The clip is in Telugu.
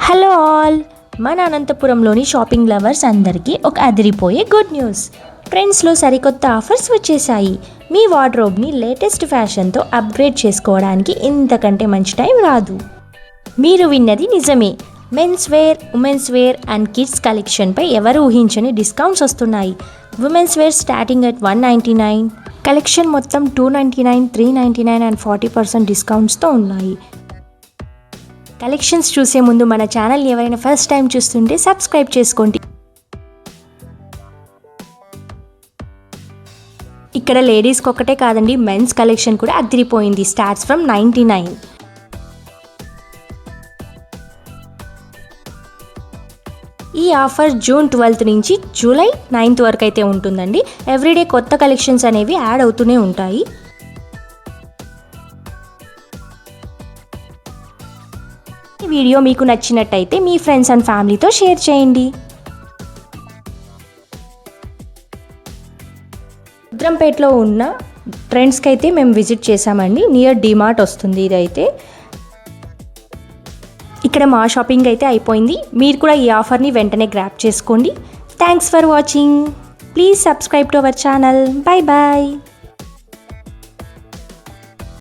హలో ఆల్, మన అనంతపురంలోని షాపింగ్ లవర్స్ అందరికీ ఒక అదిరిపోయే గుడ్ న్యూస్. ట్రెండ్స్లో సరికొత్త ఆఫర్స్ వచ్చేసాయి. మీ వార్డ్రోబ్ని లేటెస్ట్ ఫ్యాషన్తో అప్గ్రేడ్ చేసుకోవడానికి ఇంతకంటే మంచి టైం రాదు. మీరు విన్నది నిజమే. Men's wear, women's wear and kids కలెక్షన్పై ఎవరు ఊహించని డిస్కౌంట్స్ వస్తున్నాయి. Women's wear starting at 199, collection మొత్తం 299, 399 అండ్ 40% డిస్కౌంట్స్తో ఉన్నాయి. కలెక్షన్స్ చూసే ముందు మన ఛానల్ని ఎవరైనా ఫస్ట్ టైం చూస్తుంటే సబ్స్క్రైబ్ చేసుకోండి. ఇక్కడ లేడీస్కి ఒక్కటే కాదండి, మెన్స్ కలెక్షన్ కూడా అదిరిపోయింది. Starts from 99. ఈ ఆఫర్ జూన్ 12 నుంచి జూలై 9 వరకు అయితే ఉంటుందండి. ఎవ్రీడే కొత్త కలెక్షన్స్ అనేవి యాడ్ అవుతూనే ఉంటాయి. ఈ వీడియో మీకు నచ్చినట్టయితే మీ ఫ్రెండ్స్ అండ్ ఫ్యామిలీతో షేర్ చేయండి. రుద్రంపేటలో ఉన్న ట్రెండ్స్కి అయితే మేము విజిట్ చేసామండి. నియర్ డిమార్ట్ వస్తుంది ఇదైతే. ఇక్కడ మా షాపింగ్ అయితే అయిపోయింది. మీరు కూడా ఈ ఆఫర్ని వెంటనే గ్రాబ్ చేసుకోండి. Thanks for watching. Please subscribe to our channel. Bye bye.